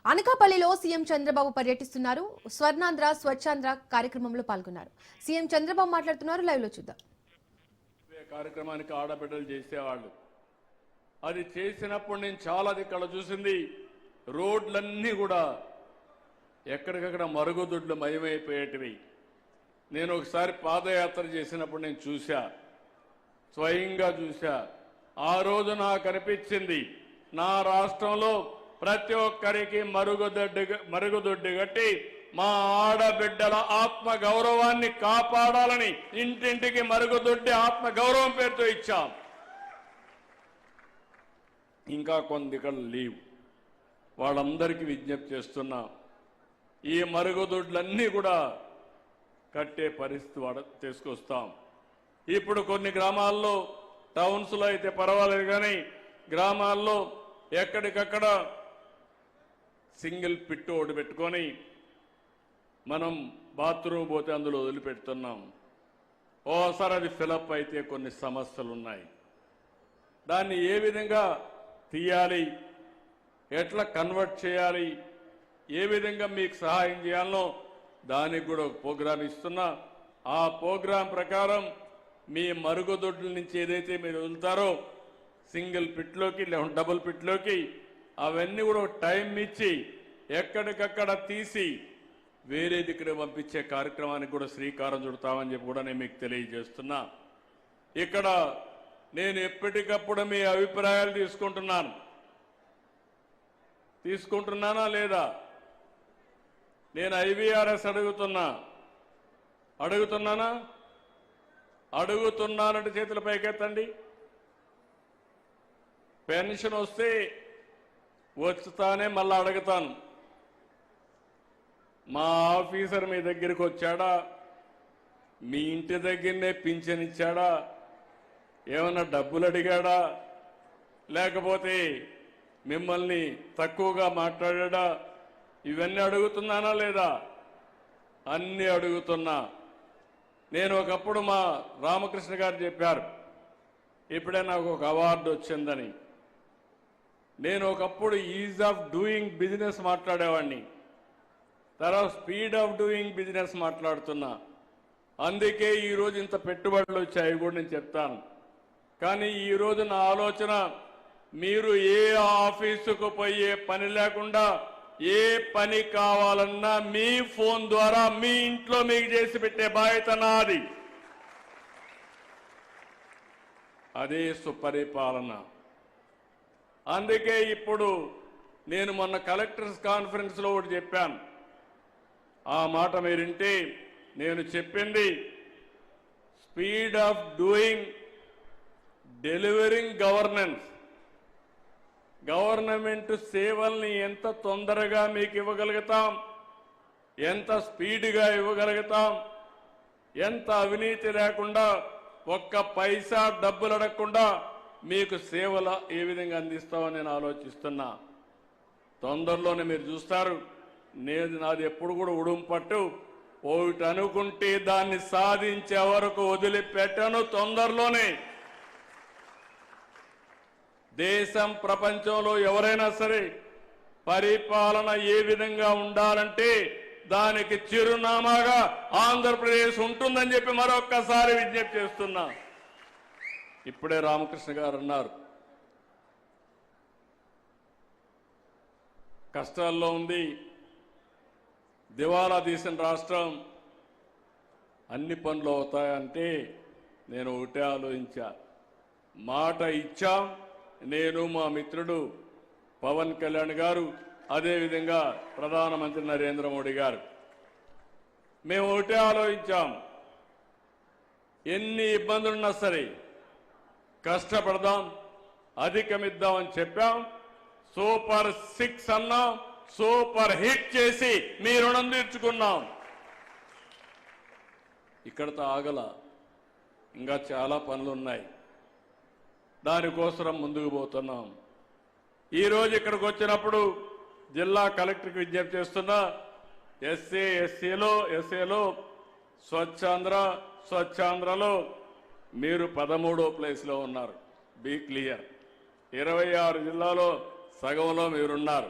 అనకాపల్లిలో సీఎం చంద్రబాబు పర్యటిస్తున్నారు. స్వర్ణాంధ్ర స్వచ్ఛాంధ్ర కార్యక్రమంలో పాల్గొన్నారు. సీఎం చంద్రబాబు మాట్లాడుతున్నారు. లైవ్ లో చూద్దాం. కార్యక్రమానికి ఆడబిడ్డలు చేసేవాళ్ళు అది చేసినప్పుడు నేను చాలా దిక్కల చూసింది. రోడ్లన్నీ కూడా ఎక్కడికక్కడ మరుగుదొడ్లు మయమైపోయేటివి. నేను ఒకసారి పాదయాత్ర చేసినప్పుడు నేను చూశా, స్వయంగా చూశా. ఆ రోజు నాకు అనిపించింది, నా రాష్ట్రంలో ప్రతి ఒక్కరికి మరుగుదొడ్డి కట్టి మా ఆడబిడ్డల ఆత్మ గౌరవాన్ని కాపాడాలని ఇంటింటికి మరుగుదొడ్డి ఆత్మ గౌరవం పేరుతో ఇచ్చాం. ఇంకా కొందికలు లీవ్ వాళ్ళందరికీ విజ్ఞప్తి చేస్తున్నా, ఈ మరుగుదొడ్లన్నీ కూడా కట్టే పరిస్థితి తీసుకొస్తాం. ఇప్పుడు కొన్ని గ్రామాల్లో, టౌన్స్లో అయితే పర్వాలేదు, కానీ గ్రామాల్లో ఎక్కడికక్కడ సింగిల్ పిట్టు ఒకటి పెట్టుకొని మనం బాత్రూమ్ పోతే అందులో వదిలిపెడుతున్నాం. ఓసారి అది ఫిలప్ అయితే కొన్ని సమస్యలు ఉన్నాయి. దాన్ని ఏ విధంగా తీయాలి, ఎట్లా కన్వర్ట్ చేయాలి, ఏ విధంగా మీకు సహాయం చేయాలనో దానికి కూడా ఒక ప్రోగ్రాం ఇస్తున్నా. ఆ ప్రోగ్రాం ప్రకారం మీ మరుగుదొడ్ల నుంచి ఏదైతే మీరు వదులుతారో సింగిల్ పిట్లోకి లేదా డబుల్ పిట్లోకి, అవన్నీ కూడా టైం ఇచ్చి ఎక్కడికక్కడ తీసి వేరే దిక్కున పంపించే కార్యక్రమానికి కూడా శ్రీకారం చుడతామని చెప్పి కూడా నేను మీకు తెలియజేస్తున్నా. ఇక్కడ నేను ఎప్పటికప్పుడు మీ అభిప్రాయాలు తీసుకుంటున్నానా లేదా? నేను ఐవీఆర్ఎస్ అడుగుతున్నానంటే చేతుల పైకెత్తండి. పెన్షన్ వస్తే వచ్చుతానే మళ్ళీ అడుగుతాను, మా ఆఫీసర్ మీ దగ్గరికి వచ్చాడా, మీ ఇంటి దగ్గరనే పింఛన్ ఇచ్చాడా, ఏమన్నా డబ్బులు అడిగాడా, లేకపోతే మిమ్మల్ని తక్కువగా మాట్లాడా, ఇవన్నీ అడుగుతున్నానా లేదా? అన్నీ అడుగుతున్నా. నేను ఒకప్పుడు మా రామకృష్ణ గారు చెప్పారు, ఇప్పుడే నాకు ఒక అవార్డు వచ్చిందని. నేను ఒకప్పుడు ఈజ్ ఆఫ్ డూయింగ్ బిజినెస్ మాట్లాడేవాడిని, తర్వాత స్పీడ్ ఆఫ్ డూయింగ్ బిజినెస్ మాట్లాడుతున్నా. అందుకే ఈరోజు ఇంత పెట్టుబడులు వచ్చాయి కూడా నేను చెప్తాను. కానీ ఈరోజు నా ఆలోచన, మీరు ఏ ఆఫీసుకు పోయే పని లేకుండా ఏ పని కావాలన్నా మీ ఫోన్ ద్వారా మీ ఇంట్లో మీకు చేసి పెట్టే బాధ్యత నాది. అదే సుపరిపాలన. అందుకే ఇప్పుడు నేను మొన్న కలెక్టర్స్ కాన్ఫరెన్స్లో ఒకటి చెప్పాను. ఆ మాట మీరింటే, నేను చెప్పింది speed of doing delivering government సేవల్ని ఎంత తొందరగా మీకు ఇవ్వగలుగుతాం, ఎంత స్పీడ్గా ఇవ్వగలుగుతాం, ఎంత అవినీతి లేకుండా ఒక్క పైసా డబ్బులు అడగకుండా మీకు సేవలు ఏ విధంగా అందిస్తామని నేను ఆలోచిస్తున్నా. తొందరలోనే మీరు చూస్తారు. నాది ఎప్పుడు కూడా ఉడుంపట్టు, ఒకటి అనుకుంటే దాన్ని సాధించే వరకు వదిలిపెట్టను. తొందరలోనే దేశం, ప్రపంచంలో ఎవరైనా సరే పరిపాలన ఏ విధంగా ఉండాలంటే దానికి చిరునామాగా ఆంధ్రప్రదేశ్ ఉంటుందని చెప్పి మరొక్కసారి విజ్ఞప్తి చేస్తున్నా. ఇప్పుడే రామకృష్ణ గారు అన్నారు, కష్టాల్లో ఉంది, దివాలా తీసిన రాష్ట్రం, అన్ని పనులు అవుతాయంటే నేను ఒకటే ఆలోచించా. మాట ఇచ్చాం. నేను, మా మిత్రుడు పవన్ కళ్యాణ్ గారు, అదేవిధంగా ప్రధానమంత్రి నరేంద్ర మోడీ గారు, మేము ఒకటే ఆలోచించాం. ఎన్ని ఇబ్బందులున్నా సరే కష్టపడదాం, అధిగమిద్దామని చెప్పాం. సూపర్ 6 అన్నాం, సూపర్ హిట్ చేసి మీ రుణం తీర్చుకున్నాం. ఇక్కడతో ఆగల, ఇంకా చాలా పనులున్నాయి. దానికోసం ముందుకు పోతున్నాం. ఈరోజు ఇక్కడికి వచ్చినప్పుడు జిల్లా కలెక్టర్కి విజ్ఞప్తి చేస్తున్నా, ఎస్ఏలో స్వచ్ఛాంధ్రలో మీరు 13వ ప్లేస్లో ఉన్నారు. Be clear. 26 జిల్లాలో సగంలో మీరున్నారు.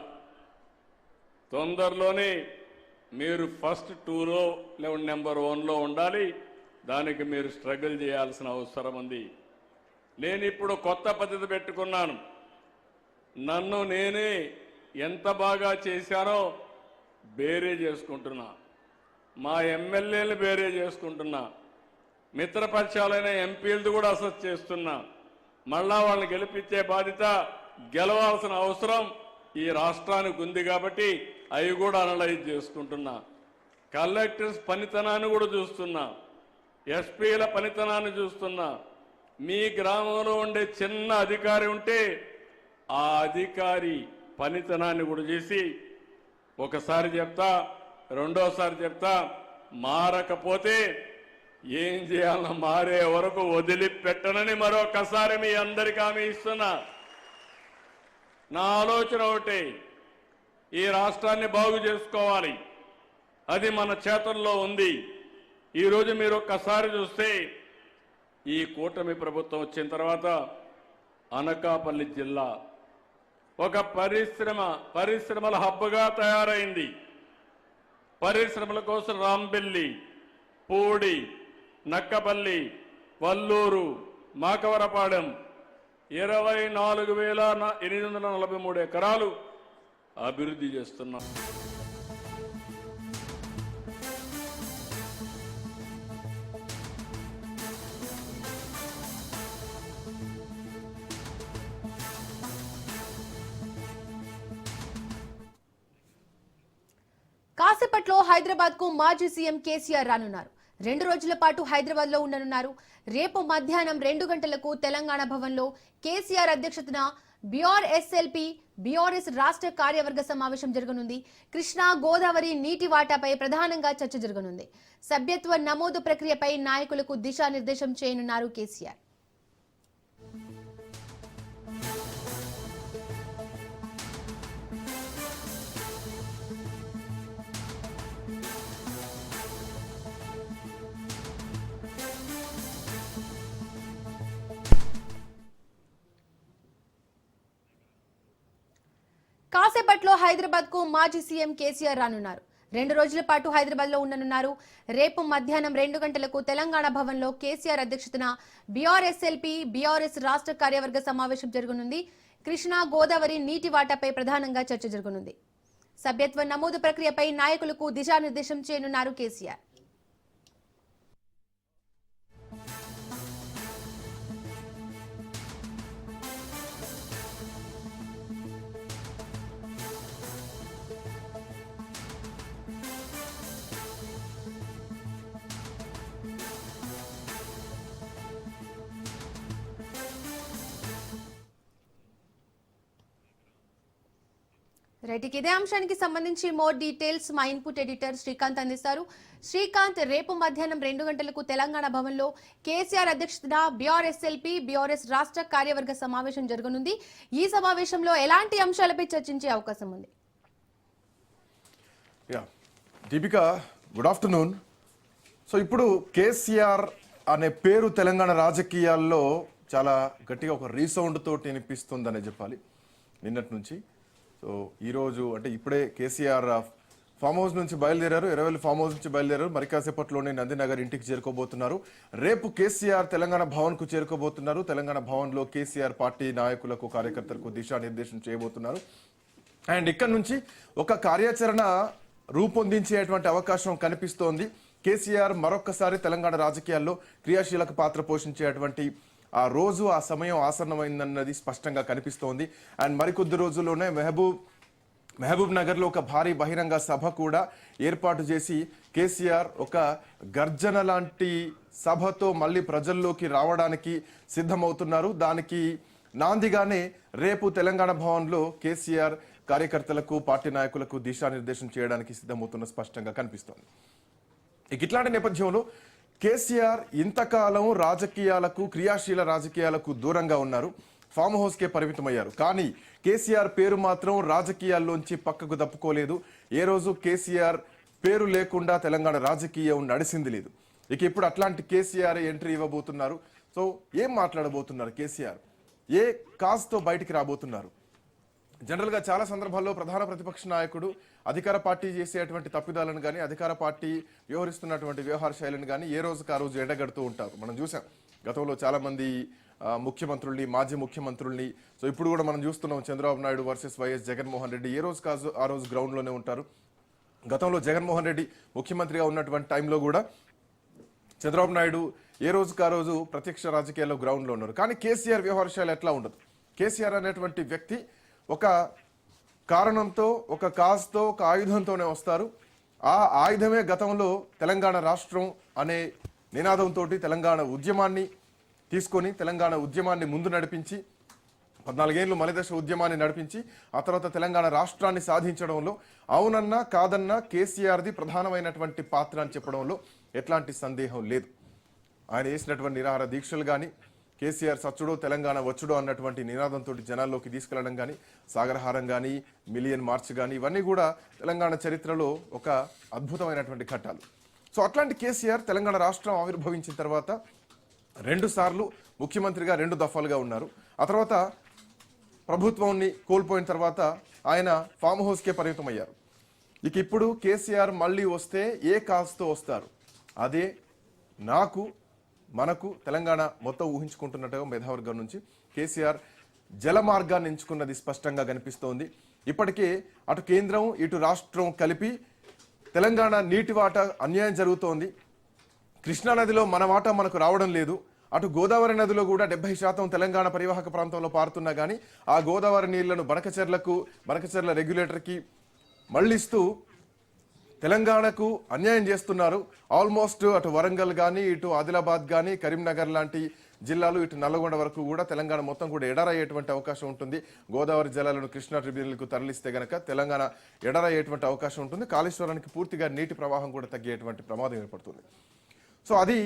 తొందరలోనే మీరు ఫస్ట్ 2లో లేదా నెంబర్ 1లో ఉండాలి. దానికి మీరు స్ట్రగుల్ చేయాల్సిన అవసరం ఉంది. నేను ఇప్పుడు కొత్త పద్ధతి పెట్టుకున్నాను. నన్ను నేనే ఎంత బాగా చేశానో బేరే చేసుకుంటున్నా. మా ఎమ్మెల్యేలు బేరే చేసుకుంటున్నా. మిత్రపక్షాలైన ఎంపీలది కూడా అసెస్ చేస్తున్నా. మళ్ళా వాళ్ళని గెలిపించే బాధ్యత, గెలవాల్సిన అవసరం ఈ రాష్ట్రానికి ఉంది కాబట్టి అవి కూడా అనలైజ్ చేసుకుంటున్నా. కలెక్టర్స్ పనితనాన్ని కూడా చూస్తున్నా. ఎస్పీల పనితనాన్ని చూస్తున్నా. మీ గ్రామంలో ఉండే చిన్న అధికారి ఉంటే ఆ అధికారి పనితనాన్ని కూడా చేసి ఒకసారి చెప్తా, రెండోసారి చెప్తా, మారకపోతే ఏం చేయాలన్నా మారే వరకు వదిలిపెట్టనని మరొకసారి మీ అందరికీ హామీ ఇస్తున్నా. నా ఆలోచన ఒకటి, ఈ రాష్ట్రాన్ని బాగు చేసుకోవాలి. అది మన చేతుల్లో ఉంది. ఈరోజు మీరు ఒక్కసారి చూస్తే ఈ కూటమి ప్రభుత్వం వచ్చిన తర్వాత అనకాపల్లి జిల్లా ఒక పరిశ్రమల హబ్గా తయారైంది. పరిశ్రమల కోసం రాంబెల్లి, పూడి, నక్కపల్లి, వల్లూరు, మాకవరపాడెం 24,843 ఎకరాలు అభివృద్ధి చేస్తున్నాం. కాసేపట్లో హైదరాబాద్ కు మాజీ సీఎం కేసీఆర్ రానున్నారు. 2 రోజుల పాటు హైదరాబాద్ లో ఉండనున్నారు. రేపు మధ్యాహ్నం 2 గంటలకు తెలంగాణ భవన్ లో కేసీఆర్ అధ్యక్షతన బీఆర్ఎస్ఎల్పీ బీఆర్ఎస్ రాష్ట్ర కార్యవర్గ సమావేశం జరగనుంది. కృష్ణా గోదావరి నీటి వాటాపై ప్రధానంగా చర్చ జరగనుంది. సభ్యత్వ నమోదు ప్రక్రియపై నాయకులకు దిశానిర్దేశం చేయనున్నారు కేసీఆర్. కాసేపట్లో హైదరాబాద్ కు మాజీ సీఎం కేసీఆర్ రానున్నారు. 2 రోజుల పాటు హైదరాబాద్ లో ఉండనున్నారు. రేపు మధ్యాహ్నం 2 గంటలకు తెలంగాణ భవన్ లో కేసీఆర్ అధ్యక్షతన బీఆర్ఎస్ఎల్పీ బీఆర్ఎస్ రాష్ట్ర కార్యవర్గ సమావేశం జరగనుంది. కృష్ణా గోదావరి నీటి వాటాపై ప్రధానంగా చర్చ జరగనుంది. సభ్యత్వ నమోదు ప్రక్రియపై నాయకులకు దిశానిర్దేశం చేయనున్నారు కేసీఆర్. రైట్, ఇదే అంశానికి సంబంధించి మోర్ డీటెయిల్స్ మా ఇన్పుట్ ఎడిటర్ శ్రీకాంత్ అందిస్తారు. శ్రీకాంత్, రేపు మధ్యాహ్నం 2 గంటలకు తెలంగాణ భవన్ లో కేసీఆర్ అధ్యక్షతన బీఆర్ఎస్ఎల్పీ బీఆర్ఎస్ రాష్ట్ర కార్యవర్గ సమావేశం జరగనుంది. ఈ సమావేశంలో ఎలాంటి అంశాలపై చర్చించే అవకాశం ఉంది? Deepika, good afternoon. సో ఇప్పుడు కేసీఆర్ అనే పేరు తెలంగాణ రాజకీయాల్లో చాలా గట్టిగా ఒక రీసౌండ్ తోటి వినిపిస్తుందనే చెప్పాలి నిన్నటి నుంచి. సో ఈరోజు అంటే ఇప్పుడే కేసీఆర్ ఫామ్ హౌస్ నుంచి బయలుదేరారు. ఎర్రవెల్లి ఫామ్ హౌస్ నుంచి బయలుదేరారు. మరి కాసేపట్లోనే నందినగర్ ఇంటికి చేరుకోబోతున్నారు. రేపు కేసీఆర్ తెలంగాణ భవన్ కు చేరుకోబోతున్నారు. తెలంగాణ భవన్ లో కేసీఆర్ పార్టీ నాయకులకు, కార్యకర్తలకు దిశానిర్దేశం చేయబోతున్నారు. అండ్ ఇక్కడ నుంచి ఒక కార్యాచరణ రూపొందించేటువంటి అవకాశం కనిపిస్తోంది. కేసీఆర్ మరొక్కసారి తెలంగాణ రాజకీయాల్లో క్రియాశీలక పాత్ర పోషించేటువంటి ఆ రోజు, ఆ సమయం ఆసన్నమైందన్నది స్పష్టంగా కనిపిస్తోంది. అండ్ మరికొద్ది రోజుల్లోనే మహబూబ్ నగర్లో ఒక భారీ బహిరంగ సభ కూడా ఏర్పాటు చేసి కేసీఆర్ ఒక గర్జన లాంటి సభతో మళ్ళీ ప్రజల్లోకి రావడానికి సిద్ధమవుతున్నారు. దానికి నాందిగానే రేపు తెలంగాణ భవన్లో కేసీఆర్ కార్యకర్తలకు, పార్టీ నాయకులకు దిశానిర్దేశం చేయడానికి సిద్ధమవుతున్న స్పష్టంగా కనిపిస్తోంది. ఇట్లాంటి నేపథ్యంలో కేసీఆర్ ఇంతకాలం రాజకీయాలకు, క్రియాశీల రాజకీయాలకు దూరంగా ఉన్నారు. ఫామ్ హౌస్కే పరిమితమయ్యారు. కానీ కేసీఆర్ పేరు మాత్రం రాజకీయాల్లోంచి పక్కకు తప్పుకోలేదు. ఏ రోజు కేసీఆర్ పేరు లేకుండా తెలంగాణ రాజకీయం నడిసింది లేదు. ఇక ఇప్పుడు అట్లాంటి కేసీఆర్ ఎంట్రీ ఇవ్వబోతున్నారు. సో ఏం మాట్లాడబోతున్నారు కేసీఆర్? ఏ కాజ్తో బయటికి రాబోతున్నారు? జనరల్గా చాలా సందర్భాల్లో ప్రధాన ప్రతిపక్ష నాయకుడు అధికార పార్టీ చేసేటువంటి తప్పిదాలను కానీ అధికార పార్టీ వ్యవహరిస్తున్నటువంటి వ్యవహార శైలిని కానీ ఏ రోజుకి ఆ రోజు ఎండగడుతూ ఉంటారు. మనం చూసాం గతంలో చాలా మంది ముఖ్యమంత్రుల్ని, మాజీ ముఖ్యమంత్రుల్ని. సో ఇప్పుడు కూడా మనం చూస్తున్నాం చంద్రబాబు నాయుడు వర్సెస్ వైఎస్ జగన్మోహన్ రెడ్డి ఏ రోజు కాదు ఆ రోజు గ్రౌండ్లోనే ఉంటారు. గతంలో జగన్మోహన్ రెడ్డి ముఖ్యమంత్రిగా ఉన్నటువంటి టైంలో కూడా చంద్రబాబు నాయుడు ఏ రోజుకి ఆ రోజు ప్రత్యక్ష రాజకీయాల్లో గ్రౌండ్లో ఉన్నారు. కానీ కేసీఆర్ వ్యవహార శైలి ఎట్లా ఉండదు. కేసీఆర్ అనేటువంటి వ్యక్తి ఒక కారణంతో, ఒక కాజ్తో, ఒక ఆయుధంతోనే వస్తారు. ఆ ఆయుధమే గతంలో తెలంగాణ రాష్ట్రం అనే నినాదంతో తెలంగాణ ఉద్యమాన్ని తీసుకొని తెలంగాణ ఉద్యమాన్ని ముందు నడిపించి 14 ఏళ్ళు మలిదశ ఉద్యమాన్ని నడిపించి ఆ తర్వాత తెలంగాణ రాష్ట్రాన్ని సాధించడంలో అవునన్నా కాదన్నా కేసీఆర్ది ప్రధానమైనటువంటి పాత్ర అని చెప్పడంలో ఎట్లాంటి సందేహం లేదు. ఆయన చేసినటువంటి నిరాహార దీక్షలు కానీ, కేసీఆర్ సచ్చుడో తెలంగాణ వచ్చుడో అన్నటువంటి నినాదంతో జనాల్లోకి తీసుకెళ్లడం కానీ, సాగరహారం కానీ, మిలియన్ మార్చ్ కానీ, ఇవన్నీ కూడా తెలంగాణ చరిత్రలో ఒక అద్భుతమైనటువంటి ఘట్టాలు. సో అట్లాంటి కేసీఆర్ తెలంగాణ రాష్ట్రం ఆవిర్భవించిన తర్వాత 2 సార్లు ముఖ్యమంత్రిగా 2 దఫాలుగా ఉన్నారు. ఆ తర్వాత ప్రభుత్వాన్ని కోల్పోయిన తర్వాత ఆయన ఫామ్ హౌస్కే పరిమితమయ్యారు. ఇక ఇప్పుడు కేసీఆర్ మళ్ళీ వస్తే ఏ కాజ్తో వస్తారు? అదే మనకు తెలంగాణ మొత్తం ఊహించుకుంటున్నట్టుగా మేధావర్గం నుంచి కేసీఆర్ జల మార్గాన్ని ఎంచుకున్నది స్పష్టంగా కనిపిస్తోంది. ఇప్పటికే అటు కేంద్రం ఇటు రాష్ట్రం కలిపి తెలంగాణ నీటి వాటా అన్యాయం జరుగుతోంది. కృష్ణానదిలో మన వాటా మనకు రావడం లేదు. అటు గోదావరి నదిలో కూడా 70% తెలంగాణ పరివాహక ప్రాంతంలో పారుతున్నా కానీ ఆ గోదావరి నీళ్లను బనకచెర్ల రెగ్యులేటర్కి మళ్ళిస్తూ తెలంగాణకు అన్యాయం చేస్తున్నారు. ఆల్మోస్ట్ అటు వరంగల్ కానీ, ఇటు ఆదిలాబాద్ కానీ, కరీంనగర్ లాంటి జిల్లాలు, ఇటు నల్లగొండ వరకు కూడా తెలంగాణ మొత్తం కూడా ఎడరయ్యేటువంటి అవకాశం ఉంటుంది. గోదావరి జలాలను కృష్ణా ట్రిబ్యునల్కు తరలిస్తే గనక తెలంగాణ ఎడరయ్యేటువంటి అవకాశం ఉంటుంది. కాళేశ్వరానికి పూర్తిగా నీటి ప్రవాహం కూడా తగ్గేటువంటి ప్రమాదం ఏర్పడుతుంది. సో అది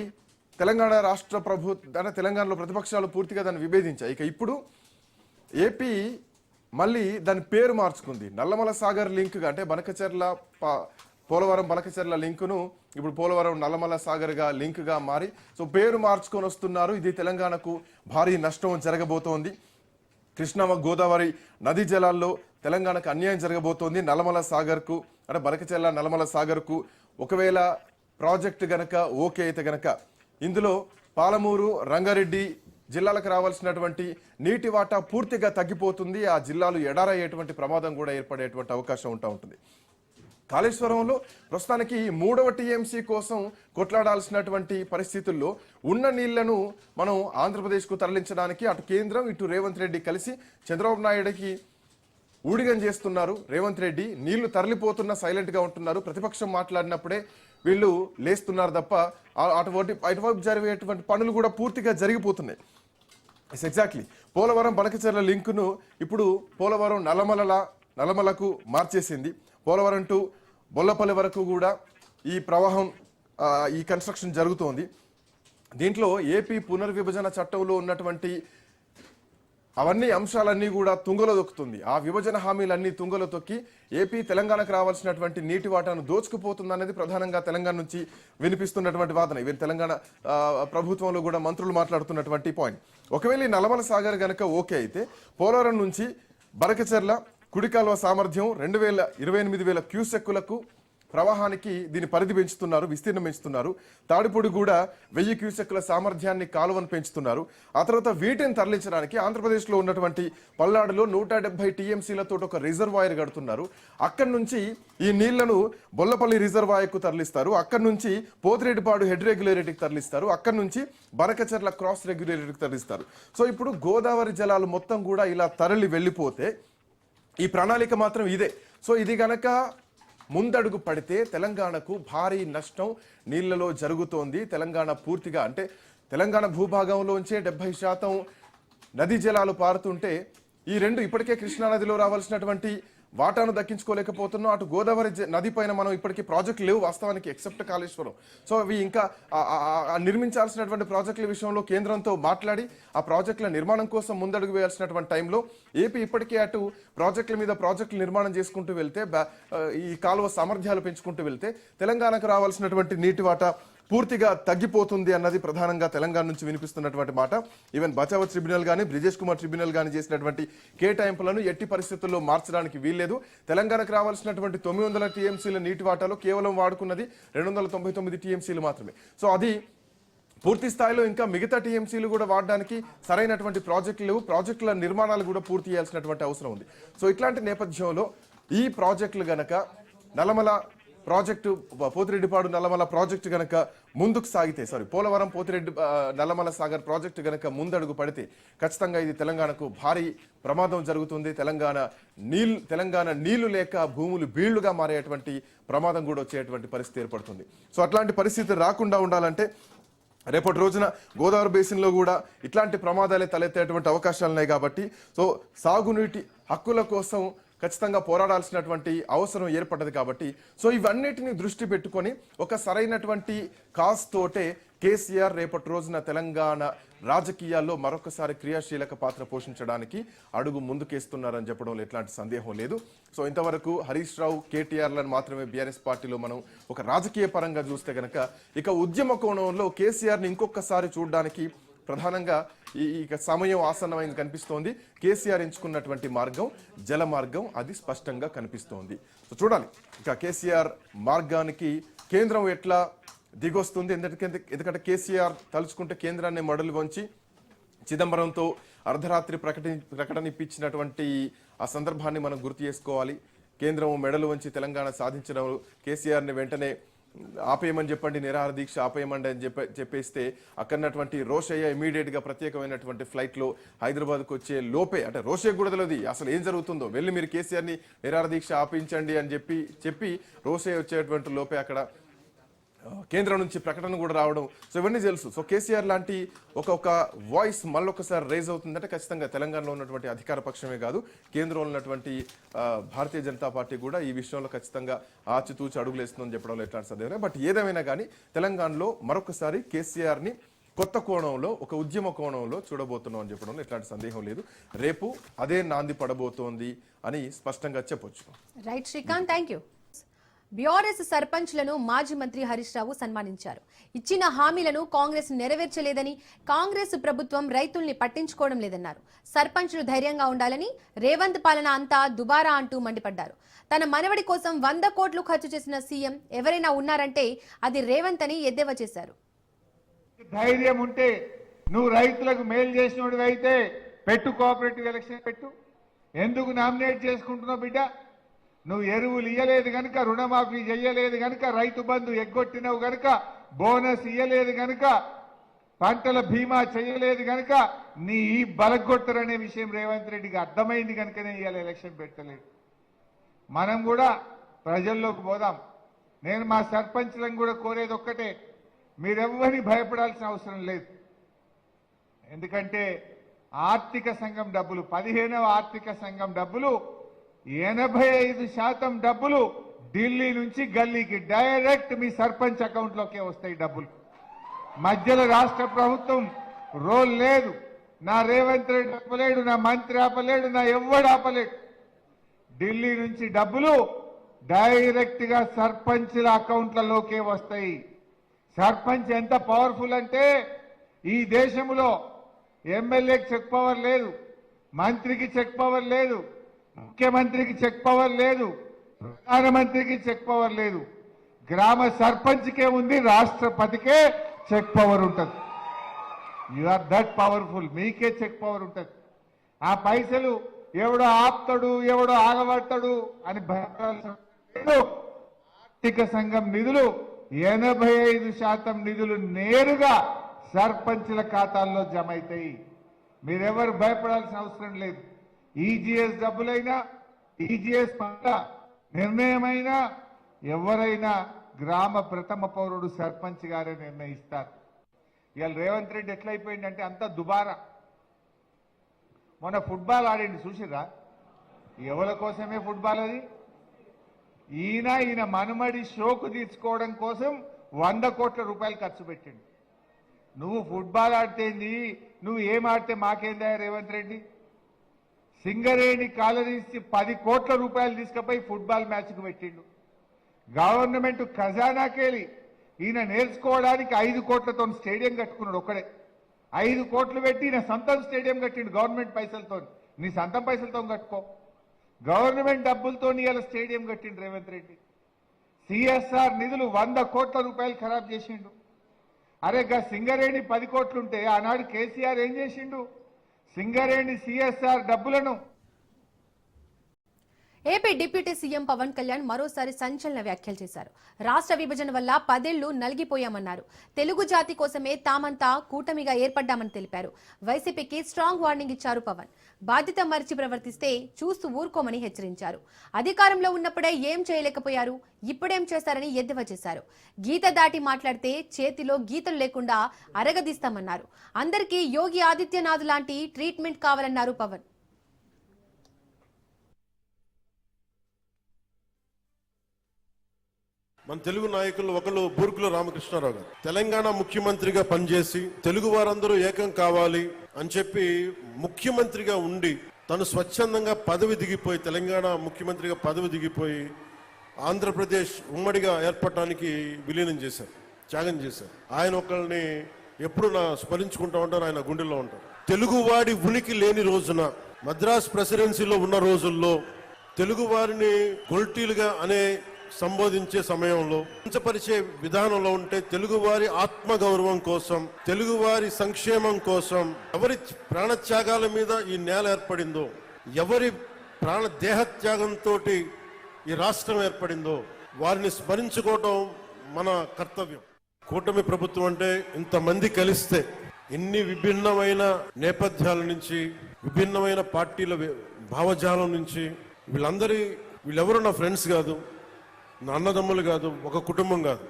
తెలంగాణ రాష్ట్ర తెలంగాణలో ప్రతిపక్షాలు పూర్తిగా దాన్ని విభేదించాయి. ఇక ఇప్పుడు ఏపీ మళ్ళీ దాని పేరు మార్చుకుంది. నల్లమల సాగర్ లింక్గా, అంటే పోలవరం బనకచెర్ల లింకును ఇప్పుడు పోలవరం నల్లమల సాగర్గా లింక్గా మారి సో పేరు మార్చుకొని వస్తున్నారు. ఇది తెలంగాణకు భారీ నష్టం జరగబోతోంది. కృష్ణా గోదావరి నదీ జలాల్లో తెలంగాణకు అన్యాయం జరగబోతోంది. నల్లమల సాగర్కు, అంటే బనకచెర్ల నల్లమల సాగర్కు ఒకవేళ ప్రాజెక్టు గనక ఓకే అయితే గనక ఇందులో పాలమూరు, రంగారెడ్డి జిల్లాలకు రావాల్సినటువంటి నీటి వాటా పూర్తిగా తగ్గిపోతుంది. ఆ జిల్లాలు ఎడారయ్యేటువంటి ప్రమాదం కూడా ఏర్పడేటువంటి అవకాశం ఉంటుంది. కాళేశ్వరంలో ప్రస్తుతానికి 3వ టీఎంసీ కోసం కొట్లాడాల్సినటువంటి పరిస్థితుల్లో ఉన్న నీళ్లను మనం ఆంధ్రప్రదేశ్కు తరలించడానికి అటు కేంద్రం ఇటు రేవంత్ రెడ్డి కలిసి చంద్రబాబు నాయుడుకి ఊడిగం చేస్తున్నారు. రేవంత్ రెడ్డి నీళ్లు తరలిపోతున్నా సైలెంట్గా ఉంటున్నారు. ప్రతిపక్షం మాట్లాడినప్పుడే వీళ్ళు లేస్తున్నారు తప్ప అటువైపు జరిగేటువంటి పనులు కూడా పూర్తిగా జరిగిపోతున్నాయి. ఎగ్జాక్ట్లీ పోలవరం బనకచెర్ల లింకును ఇప్పుడు పోలవరం నల్లమలకు మార్చేసింది. పోలవరం టు బొల్లపల్లి వరకు కూడా ఈ ప్రవాహం ఈ కన్స్ట్రక్షన్ జరుగుతోంది. దీంట్లో ఏపీ పునర్విభజన చట్టంలో ఉన్నటువంటి అవన్నీ అంశాలన్నీ కూడా తుంగలో దొక్కుతుంది. ఆ విభజన హామీలన్నీ తుంగలో తొక్కి ఏపీ తెలంగాణకు రావాల్సినటువంటి నీటి వాటాను దోచుకుపోతుంది అనేది ప్రధానంగా తెలంగాణ నుంచి వినిపిస్తున్నటువంటి వాదన. ఈవెన్ తెలంగాణ ప్రభుత్వంలో కూడా మంత్రులు మాట్లాడుతున్నటువంటి పాయింట్. ఒకవేళ ఈ నల్లమల సాగర్ గనక ఓకే అయితే పోలవరం నుంచి బనకచెర్ల కుడి కాలువ సామర్థ్యం 28,000 క్యూసెక్కులకు ప్రవాహానికి దీని పరిధి పెంచుతున్నారు, విస్తీర్ణం పెంచుతున్నారు. తాడిపొడి కూడా 1000 క్యూసెక్కుల సామర్థ్యాన్ని కాలువను పెంచుతున్నారు. ఆ తర్వాత వీటిని తరలించడానికి ఆంధ్రప్రదేశ్లో ఉన్నటువంటి పల్నాడులో 170 టీఎంసీలతో ఒక రిజర్వాయర్ కడుతున్నారు. అక్కడి నుంచి ఈ నీళ్లను బొల్లపల్లి రిజర్వాయర్కు తరలిస్తారు. అక్కడి నుంచి పోతిరెడ్డిపాడు హెడ్ రెగ్యులేటరీకి తరలిస్తారు. అక్కడి నుంచి బనకచెర్ల క్రాస్ రెగ్యులేటరీకి తరలిస్తారు. సో ఇప్పుడు గోదావరి జలాలు మొత్తం కూడా ఇలా తరలి వెళ్ళిపోతే ఈ ప్రణాళిక మాత్రం ఇదే. సో ఇది గనక ముందడుగు పడితే తెలంగాణకు భారీ నష్టం నీళ్లలో జరుగుతోంది. తెలంగాణ పూర్తిగా, అంటే తెలంగాణ భూభాగంలోంచే 70% నదీ జలాలు పారుతుంటే ఈ రెండు ఇప్పటికే కృష్ణానదిలో రావాల్సినటువంటి వాటాను దక్కించుకోలేకపోతున్నాం. అటు గోదావరి నది పైన మనం ఇప్పటికీ ప్రాజెక్టులు లేవు వాస్తవానికి, ఎక్సెప్ట్ కాళేశ్వరం. సో అవి ఇంకా నిర్మించాల్సినటువంటి ప్రాజెక్టుల విషయంలో కేంద్రంతో మాట్లాడి ఆ ప్రాజెక్టుల నిర్మాణం కోసం ముందడుగు వేయాల్సినటువంటి టైంలో ఏపీ ఇప్పటికే అటు ప్రాజెక్టుల మీద ప్రాజెక్టులు నిర్మాణం చేసుకుంటూ వెళ్తే, ఈ కాలువ సామర్థ్యాలు పెంచుకుంటూ వెళ్తే తెలంగాణకు రావాల్సినటువంటి నీటి వాటా పూర్తిగా తగ్గిపోతుంది అన్నది ప్రధానంగా తెలంగాణ నుంచి వినిపిస్తున్నటువంటి మాట. ఈవెన్ బచావ్ ట్రిబ్యునల్ కానీ బ్రిజేష్ కుమార్ ట్రిబ్యునల్ కానీ చేసినటువంటి కేటాయింపులను ఎట్టి పరిస్థితుల్లో మార్చడానికి వీల్లేదు. తెలంగాణకు రావాల్సినటువంటి 900 టీఎంసీల నీటి వాటాలో కేవలం వాడుకున్నది 299 టీఎంసీలు మాత్రమే. సో అది పూర్తి స్థాయిలో ఇంకా మిగతా టీఎంసీలు కూడా వాడడానికి సరైనటువంటి ప్రాజెక్టులు ప్రాజెక్టుల నిర్మాణాలు కూడా పూర్తి చేయాల్సినటువంటి అవసరం ఉంది. సో ఇట్లాంటి నేపథ్యంలో ఈ ప్రాజెక్టులు గనక నల్లమల ప్రాజెక్టు పోతిరెడ్డిపాడు నల్లమల ప్రాజెక్టు గనక ముందుకు సాగితే పోలవరం పోతిరెడ్డి నల్లమల సాగర్ ప్రాజెక్టు గనక ముందడుగు పడితే ఖచ్చితంగా ఇది తెలంగాణకు భారీ ప్రమాదం జరుగుతుంది. తెలంగాణ నీళ్లు లేక భూములు బీళ్లుగా మారేటువంటి ప్రమాదం కూడా వచ్చేటువంటి పరిస్థితి ఏర్పడుతుంది. సో అట్లాంటి పరిస్థితి రాకుండా ఉండాలంటే రేపటి రోజున గోదావరి బేసిన్లో కూడా ఇట్లాంటి ప్రమాదాలే తలెత్తేటువంటి అవకాశాలు ఉన్నాయి. కాబట్టి సో సాగునీటి హక్కుల కోసం ఖచ్చితంగా పోరాడాల్సినటువంటి అవసరం ఏర్పడ్డది. కాబట్టి సో ఇవన్నిటిని దృష్టి పెట్టుకొని ఒక సరైనటువంటి కాజ్ తోటే కేసీఆర్ రేపటి రోజున తెలంగాణ రాజకీయాల్లో మరొకసారి క్రియాశీలక పాత్ర పోషించడానికి అడుగు ముందుకేస్తున్నారని చెప్పడంలో ఎట్లాంటి సందేహం లేదు. సో ఇంతవరకు హరీష్ రావు కేటీఆర్లను మాత్రమే బీఆర్ఎస్ పార్టీలో మనం ఒక రాజకీయ పరంగా చూస్తే గనక ఇక ఉద్యమ కోణంలో కేసీఆర్ని ఇంకొకసారి చూడడానికి ప్రధానంగా ఇక సమయం ఆసన్నమైంది కనిపిస్తోంది. కేసీఆర్ ఎంచుకున్నటువంటి మార్గం జల మార్గం, అది స్పష్టంగా కనిపిస్తోంది. సో చూడాలి ఇక కేసీఆర్ మార్గానికి కేంద్రం ఎట్లా దిగొస్తుంది. ఎందుకంటే కేసీఆర్ తలుచుకుంటే కేంద్రాన్ని మడలు వంచి చిదంబరంతో అర్ధరాత్రి ప్రకటన ఇప్పించినటువంటి ఆ సందర్భాన్ని మనం గుర్తు చేసుకోవాలి. కేంద్రం మెడలు వంచి తెలంగాణ సాధించడం, కేసీఆర్ని వెంటనే ఆపేయమని చెప్పండి, నిరాహార దీక్ష ఆపేయమండి అని చెప్పేస్తే అక్కడన్నటువంటి రోషయ్య ఇమీడియట్గా ప్రత్యేకమైనటువంటి ఫ్లైట్లో హైదరాబాద్కు వచ్చే లోపే, అంటే రోషయ్య కూడా తెలియదు అసలు ఏం జరుగుతుందో, వెళ్ళి మీరు కేసీఆర్ని నిరాహార దీక్ష ఆపించండి అని చెప్పి రోషయ్య వచ్చేటువంటి లోపే అక్కడ కేంద్రం నుంచి ప్రకటన కూడా రావడం. సో ఇవన్నీ తెలుసు. సో కేసీఆర్ లాంటి ఒక వాయిస్ మళ్ళొకసారి రైజ్ అవుతుందంటే ఖచ్చితంగా తెలంగాణలో ఉన్నటువంటి అధికార పక్షమే కాదు, కేంద్రంలో ఉన్నటువంటి భారతీయ జనతా పార్టీ కూడా ఈ విషయంలో ఖచ్చితంగా ఆచితూచి అడుగులేస్తుందని చెప్పడంలో ఎట్లాంటి సందేహం. బట్ ఏదేమైనా కానీ తెలంగాణలో మరొకసారి కేసీఆర్ని కొత్త కోణంలో ఒక ఉద్యమ కోణంలో చూడబోతున్నాం అని చెప్పడంలో ఎట్లాంటి సందేహం లేదు. రేపు అదే నాంది పడబోతోంది అని స్పష్టంగా చెప్పొచ్చు. Right Srikanth, thank you. BRS సర్పంచ్లను మాజీ మంత్రి హరీష్ రావు సన్మానించారు. ఇచ్చిన హామీలను కాంగ్రెస్ నెరవేర్చలేదని, కాంగ్రెస్ ప్రభుత్వం రైతుల్ని పట్టించుకోవడం లేదన్నారు. సర్పంచ్లు ధైర్యంగా ఉండాలని, రేవంత్ పాలన అంతా దుబారా అంటూ మండిపడ్డారు. తన మనవడి కోసం 100 కోట్లు ఖర్చు చేసిన సీఎం ఎవరైనా ఉన్నారంటే అది రేవంత్ అని ఎద్దేవా చేశారు. ధైర్యం ఉంటే నువ్వు రైతులకు మేలు చేసినోడివి అయితే పెట్టు, కోఆపరేటివ్ ఎలక్షన్ పెట్టు. ఎందుకు నామినేట్ చేసుకుంటున్నావు బిడ్డ? నువ్వు ఎరువులు ఇయ్యలేదు గనుక, రుణమాఫీ చెయ్యలేదు గనుక, రైతు బంధు ఎగ్గొట్టినవు గనుక, బోనస్ ఇయ్యలేదు గనుక, పంటల బీమా చేయలేదు గనుక నీ ఈ బలగొట్టరనే విషయం రేవంత్ రెడ్డికి అర్థమైంది కనుకనే ఇవాళ ఎలక్షన్ పెట్టలేదు. మనం కూడా ప్రజల్లోకి పోదాం. నేను మా సర్పంచ్లను కూడా కోరేది ఒక్కటే, మీరెవ్వరిని భయపడాల్సిన అవసరం లేదు. ఎందుకంటే ఆర్థిక సంఘం డబ్బులు, 15వ ఆర్థిక సంఘం డబ్బులు 85% డబ్బులు ఢిల్లీ నుంచి గల్లీకి డైరెక్ట్ మీ సర్పంచ్ అకౌంట్లోకే వస్తాయి డబ్బులు. మధ్యలో రాష్ట్ర ప్రభుత్వం రోల్ లేదు. నా రేవంత్ రెడ్డి ఆపలేడు, నా మంత్రి ఆపలేడు, నా ఎవ్వడు ఆపలేడు. ఢిల్లీ నుంచి డబ్బులు డైరెక్ట్ గా సర్పంచ్ల అకౌంట్లలోకే వస్తాయి. సర్పంచ్ ఎంత పవర్ఫుల్ అంటే ఈ దేశంలో ఎమ్మెల్యేకి చెక్ పవర్ లేదు, మంత్రికి చెక్ పవర్ లేదు, ముఖ్యమంత్రికి చెక్ పవర్ లేదు, ప్రధానమంత్రికి చెక్ పవర్ లేదు. గ్రామ సర్పంచ్కే ఉంది, రాష్ట్రపతికే చెక్ పవర్ ఉంటుంది. You are that powerful. మీకే చెక్ పవర్ ఉంటుంది. ఆ పైసలు ఎవడో ఆపుతాడు, ఎవడో ఆగబడతాడు అని భయపడాల్సిన లేదు. ఆర్థిక సంఘం నిధులు 85% నిధులు నేరుగా సర్పంచ్ల ఖాతాల్లో జమ అవుతాయి. మీరెవరు భయపడాల్సిన అవసరం లేదు. ఈజీఎస్ డబ్బులైనా, ఈజీఎస్ పట్ల నిర్ణయమైనా ఎవరైనా గ్రామ ప్రథమ పౌరుడు సర్పంచ్ గారే నిర్ణయిస్తారు. ఇవాళ రేవంత్ రెడ్డి ఎట్లయిపోయిందంటే అంత దుబారా. మొన్న ఫుట్బాల్ ఆడింది చూసిరా? ఎవరి కోసమే ఫుట్బాల్ అది? ఈయన మనుమడి షోకు తీర్చుకోవడం కోసం 100 కోట్ల రూపాయలు ఖర్చు పెట్టిండు. నువ్వు ఫుట్బాల్ ఆడితేంది, నువ్వు ఏం ఆడితే మాకేందా రేవంత్ రెడ్డి? సింగరేణి కాలనీసి 10 కోట్ల రూపాయలు తీసుకుపోయి ఫుట్బాల్ మ్యాచ్కు పెట్టిండు. గవర్నమెంట్ ఖజానాకెళ్ళి ఈయన నేర్చుకోవడానికి 5 కోట్లతో స్టేడియం కట్టుకున్నాడు ఒక్కడే. 5 కోట్లు పెట్టి ఈయన సొంతం స్టేడియం కట్టిండు గవర్నమెంట్ పైసలతో. నీ సొంతం పైసలతో కట్టుకో. గవర్నమెంట్ డబ్బులతో ఇలా స్టేడియం కట్టిండు రేవంత్ రెడ్డి. సిఎస్ఆర్ నిధులు 100 కోట్ల రూపాయలు ఖరాబ్ చేసిండు. అరే గా సింగరేణి 10 కోట్లుంటే ఆనాడు కేసీఆర్ ఏం చేసిండు? సింగరేణి సిఎస్ఆర్ డబ్బులను. AP deputy CM Pawan Kalyan మరోసారి సంచలన వ్యాఖ్యలు చేశారు. రాష్ట్ర విభజన వల్ల 10 ఏళ్లు నలిగిపోయామన్నారు. తెలుగు జాతి కోసమే తామంతా కూటమిగా ఏర్పడ్డామని తెలిపారు. వైసీపీకి స్ట్రాంగ్ వార్నింగ్ ఇచ్చారు పవన్. బాధ్యత మరిచి ప్రవర్తిస్తే చూస్తూ ఊరుకోమని హెచ్చరించారు. అధికారంలో ఉన్నప్పుడే ఏం చేయలేకపోయారు, ఇప్పుడేం చేశారని ఎద్దేవా చేశారు. గీత దాటి మాట్లాడితే చేతిలో గీతలు లేకుండా అరగదీస్తామన్నారు. అందరికీ యోగి ఆదిత్యనాథ్ లాంటి ట్రీట్మెంట్ కావాలన్నారు పవన్. మన తెలుగు నాయకులు ఒకళ్ళు బూర్గుల రామకృష్ణారావు గారు తెలంగాణ ముఖ్యమంత్రిగా పనిచేసి తెలుగు వారందరూ ఏకం కావాలి అని చెప్పి ముఖ్యమంత్రిగా ఉండి తను స్వచ్ఛందంగా పదవి దిగిపోయి తెలంగాణ ముఖ్యమంత్రిగా పదవి దిగిపోయి ఆంధ్రప్రదేశ్ ఉమ్మడిగా ఏర్పడటానికి విలీనం చేశారు, త్యాగం చేశారు. ఆయన ఒకళ్ళని ఎప్పుడు స్మరించుకుంటా ఉంటారు, ఆయన గుండెల్లో ఉంటారు. తెలుగువాడి ఉనికి లేని రోజున మద్రాస్ ప్రెసిడెన్సీలో ఉన్న రోజుల్లో తెలుగు వారిని గొల్టీలుగా అనే సంబోధించే సమయంలో కించపరిచే విధానంలో ఉంటే తెలుగువారి ఆత్మగౌరవం కోసం, తెలుగువారి సంక్షేమం కోసం ఎవరి ప్రాణత్యాగాల మీద ఈ నేల ఏర్పడిందో, ఎవరి ప్రాణ దేహత్యాగంతో ఈ రాష్ట్రం ఏర్పడిందో వారిని స్మరించుకోవటం మన కర్తవ్యం. కూటమి ప్రభుత్వం అంటే ఇంతమంది కలిస్తే ఇన్ని విభిన్నమైన నేపథ్యాల నుంచి, విభిన్నమైన పార్టీల భావజాలం నుంచి వీళ్ళెవరు నా ఫ్రెండ్స్ కాదు, నా అన్నదమ్ములు కాదు, ఒక కుటుంబం కాదు.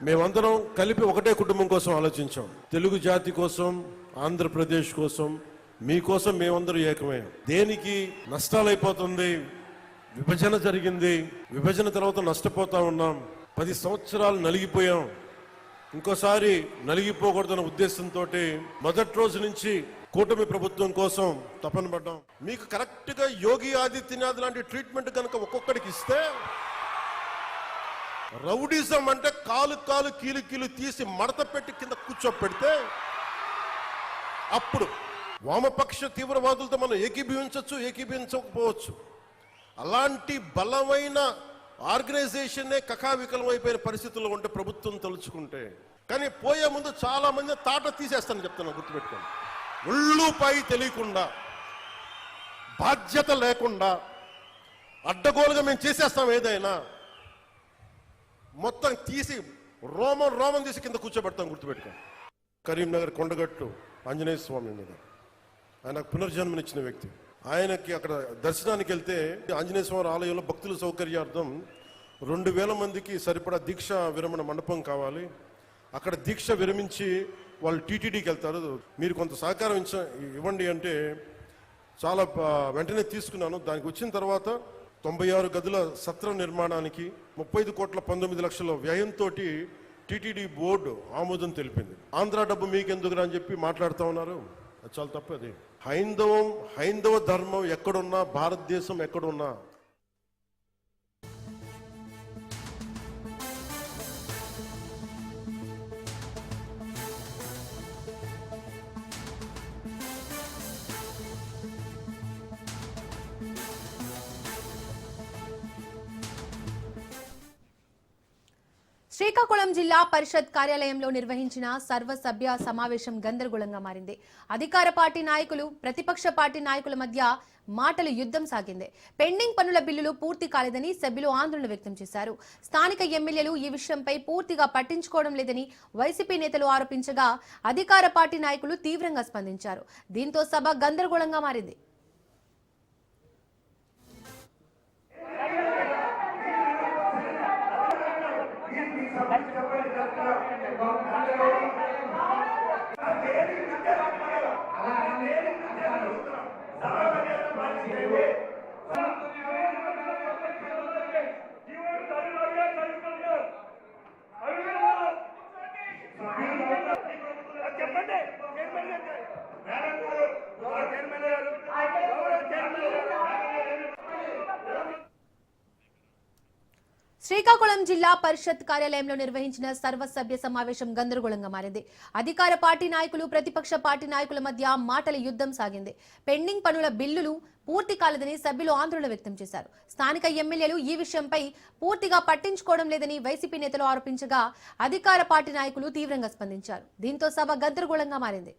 మేమందరం కలిపి ఒకటే కుటుంబం కోసం ఆలోచించాం. తెలుగు జాతి కోసం, ఆంధ్రప్రదేశ్ కోసం, మీకోసం మేమందరూ ఏకమయ్యాం. దేనికి నష్టాలైపోతుంది? విభజన జరిగింది, విభజన తర్వాత నష్టపోతా ఉన్నాం. 10 సంవత్సరాలు నలిగిపోయాం. ఇంకోసారి నలిగిపోకూడదన్న ఉద్దేశంతో మొదటి రోజు నుంచి కూటమి ప్రభుత్వం కోసం తపన పడ్డాం. మీకు కరెక్ట్ గా యోగి ఆదిత్యనాథ్ లాంటి ట్రీట్మెంట్ కనుక ఒక్కొక్కడికి ఇస్తే, రౌడిజం అంటే కాలు కీలు తీసి మడత పెట్టి కింద కూర్చోపెడితే అప్పుడు వామపక్ష తీవ్రవాదులతో మనం ఏకీభవించకపోవచ్చు. అలాంటి బలమైన ఆర్గనైజేషన్నే కకావికలం అయిపోయిన పరిస్థితుల్లో ఉంటే ప్రభుత్వం తలుచుకుంటే, కానీ పోయే ముందు చాలా మంది తాట తీసేస్తానని చెప్తాను, గుర్తుపెట్టుకోండి. ఒళ్ళుపై తెలియకుండా, బాధ్యత లేకుండా అడ్డగోలుగా మేము చేసేస్తాం. ఏదైనా మొత్తం తీసి రోమం తీసి కింద కూర్చోబెడతాం, గుర్తుపెట్టుకోండి. కరీంనగర్ కొండగట్టు ఆంజనేయ స్వామి మీద ఆయన పునర్జన్మనిచ్చిన వ్యక్తి. ఆయనకి అక్కడ దర్శనానికి వెళ్తే ఆంజనేయ స్వామి ఆలయంలో భక్తుల సౌకర్యార్థం 2000 మందికి సరిపడా దీక్ష విరమణ మండపం కావాలి. అక్కడ దీక్ష విరమించి వాళ్ళు టీటీడీకి వెళ్తారు, మీరు కొంత సహకారం ఇవ్వండి అంటే చాలా వెంటనే తీసుకున్నాను. దానికి వచ్చిన తర్వాత 96 గదుల సత్రం నిర్మాణానికి 35 కోట్ల 19 లక్షల వ్యయంతో టీటీడీ బోర్డు ఆమోదం తెలిపింది. ఆంధ్ర డబ్బు మీకెందుకురా అని చెప్పి మాట్లాడుతూ ఉన్నారు. అది చాలా తప్పది. హైందవ ధర్మం ఎక్కడున్నా, భారతదేశం ఎక్కడున్నా శ్రీకాకుళం జిల్లా పరిషత్ కార్యాలయంలో నిర్వహించిన సర్వసభ్య సమావేశం గందరగోళంగా మారింది. అధికార పార్టీ నాయకులు, ప్రతిపక్ష పార్టీ నాయకుల మధ్య మాటల యుద్ధం సాగింది. పెండింగ్ పనుల బిల్లులు పూర్తి కాలేదని సభ్యులు ఆందోళన వ్యక్తం చేశారు. స్థానిక ఎమ్మెల్యేలు ఈ విషయంపై పూర్తిగా పట్టించుకోవడం లేదని వైసీపీ నేతలు ఆరోపించగా అధికార పార్టీ నాయకులు తీవ్రంగా స్పందించారు. దీంతో సభ గందరగోళంగా మారింది. చెప్పండి శ్రీకాకుళం జిల్లా పరిషత్ కార్యాలయంలో నిర్వహించిన సర్వసభ్య సమావేశం గందరగోళంగా మారింది. అధికార పార్టీ నాయకులు ప్రతిపక్ష పార్టీ నాయకుల మధ్య మాటల యుద్ధం సాగింది. పెండింగ్ పనుల బిల్లులు పూర్తి కాలేదని సభ్యులు ఆందోళన వ్యక్తం చేశారు. స్థానిక ఎమ్మెల్యేలు ఈ విషయంపై పూర్తిగా పట్టించుకోవడం లేదని వైసీపీ నేతలు ఆరోపించగా అధికార పార్టీ నాయకులు తీవ్రంగా స్పందించారు. దీంతో సభ గందరగోళంగా మారింది.